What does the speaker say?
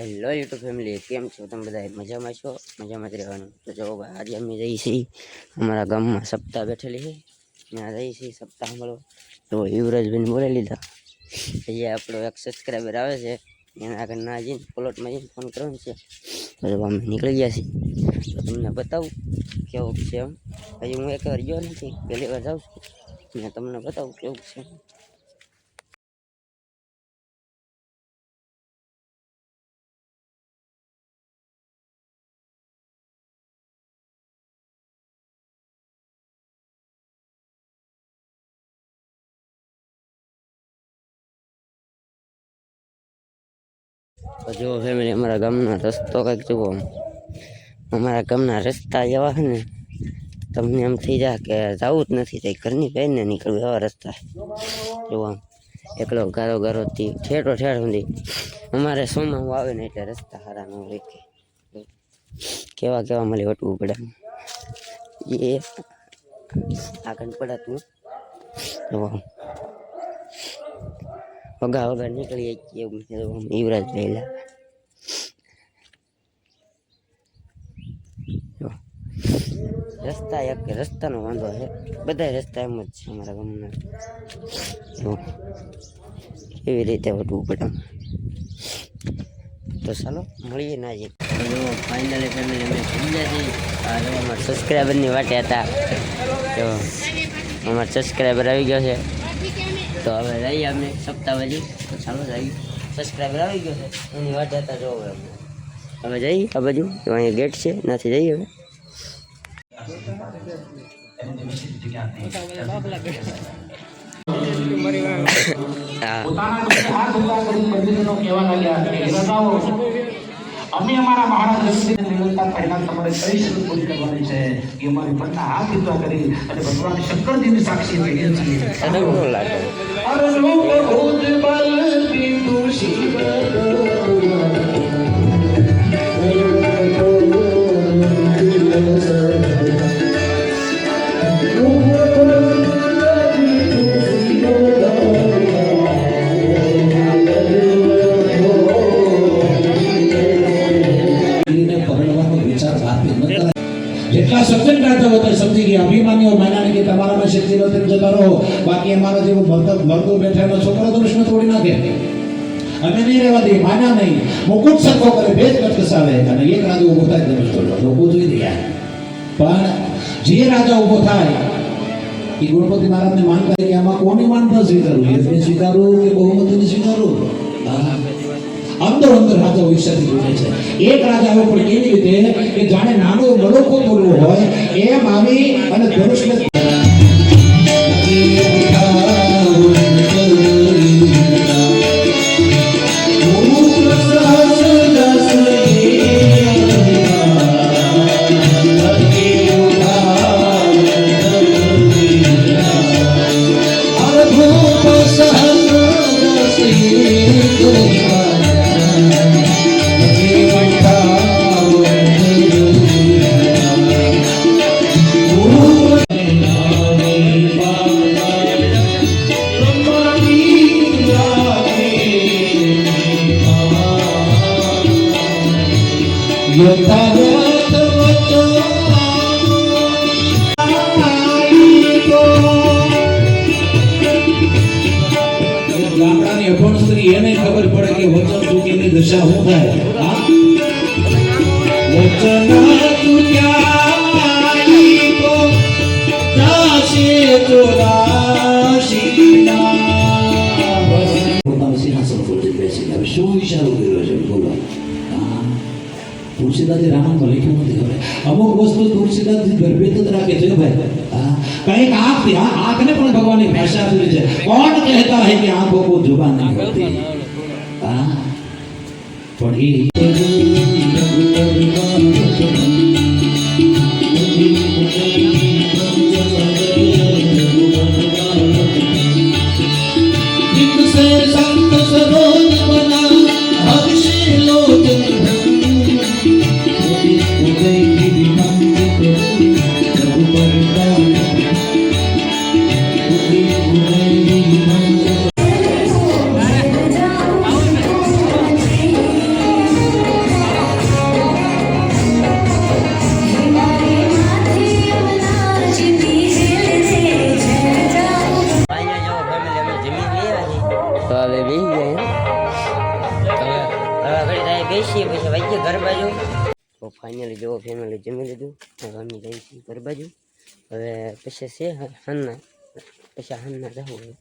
Hello YouTube family, કેમ છો તમે બધા? મજામાં છો? મજામાં જ રહેવાનું. તો જો આજે અમે જઈએ છીએ અમારા ગામમાં સપ્તાહ બેઠેલી છે, ત્યાં જઈએ છીએ સપ્તાહ મળો. તો યુવરાજભાઈને બોલાવી લીધા. અહીંયા આપણો એક સબસ્ક્રાઈબર આવે છે, એના આગળ ના જઈને પ્લોટમાં જઈને ફોન કરવાનો છે. તો અમે નીકળી ગયા છીએ. તો તમને બતાવું કેવું છે એમ. હજી હું એક વાર ગયો નથી, પહેલી વાર જાઉં છું ને. તમને બતાવું કેવું છે. તો જો ફેમિલી, અમારા ગામનો રસ્તો કંઈક જુઓ. અમારા ગામના રસ્તા એવા છે ને, તમને એમ થઈ જાય કે જવું જ નથી, તે ઘરની બહારને નીકળવું એવા રસ્તા જુઓ. આમ એકલો ગારો ગારોથી ઠેઠો ઠેઠ સુધી અમારે સોમાં હું આવે ને એટલે રસ્તા સારા ન હોય કે કેવા કેવા મળે વટવું પડે. એ આગળ પડાતું જુઓ, વગા વગર નીકળીએ એવું યુવરાજ પહેલા. રસ્તા એક રસ્તાનો વાંધો છે, બધા રસ્તા એમ જ છે અમારા ગામના. એવી રીતે વટવું પડે. તો ચાલો મળીએ ના જઈએ. ફાઇનલી ફેમિલી અમે સમજ્યા છીએ. આ અમારા સબસ્ક્રાઈબરની વાટે હતા. તો અમારો સબસ્ક્રાઈબર આવી ગયો છે. તો હવે જઈએ અમે સપ્તાહ પછી. તો ચાલો જઈએ, સબસ્ક્રાઈબર આવી ગયો છે, એની વાટે હતા. જો હવે જઈએ આ બાજુ. તો અહીંયા ગેટ છે, નથી જઈએ હવે. અમે અમારા મહારાજ નિરંતર પહેલા તમારે કઈ શરૂ પૂરી કરવાની છે એ અમારી પરના હાથ ઊંચા કરી અને ભગવાન શંકરજીની સાક્ષી રહીએ છીએ. જેટલા સજ્જન કરતા હોય સમજી ગયા, અભિમાનીઓ માન્યા કે તમારામાં શક્તિ નો તેમ જતા રહો. બાકી અમારો જેવો મરતો બેઠેલો છોકરો દુશ્મન તોડી નાખે. અમે નહીં રહેવા દઈએ, માન્યા નહીં. મુકુટ સરખો કરે, ભેદ કટકસાવે અને એક રાજા ઉભો થાય તમે લોકો જોઈ રહ્યા. પણ જે રાજા ઉભો થાય એ ગણપતિ મહારાજને માન કરે કે આમાં કોની માનતા સ્વીકારવું, એ સ્વીકારવું કે બહુમતીને સ્વીકારવું. અંદર અંદર રાજા વિષયથી બોલે છે. એક રાજા આવ્યો પણ કેવી રીતે કે જાણે નાનો મલોકો તોડવો હોય એમ આવી અને ધનુષને ગામડાની અભણ સ્ત્રી એને ખબર પડે કે વચન ચૂકીની દશા શું થાય. વચન ચૂક્યા તો દાસે ચોરાશીના પોતાનું સિંહાસન પર બેસી ગયા. શું વિચારો કર્યો છે બોલો? તુલસીદાસજી રામાયણમાં લખ્યું નથી. હવે અમુક વસ્તુ તુલસીદાસજી ગર્ભિત જ રાખે છે ભાઈ. કંઈક આંખથી આંખને પણ ભગવાનની ભાષા આપેલી છે. કોણ કહેતા હૈ કે આંખો કો જુબાન નહીં હોતી. પણ ગઈ છીએ પછી વાગ્યે ઘર બાજુ. તો ફાઇનલી જો ફેમિલી જમી લીધું. હવે અમે જઈએ છીએ ઘર બાજુ. હવે પછી છે હાનના પછી હાનના જવું.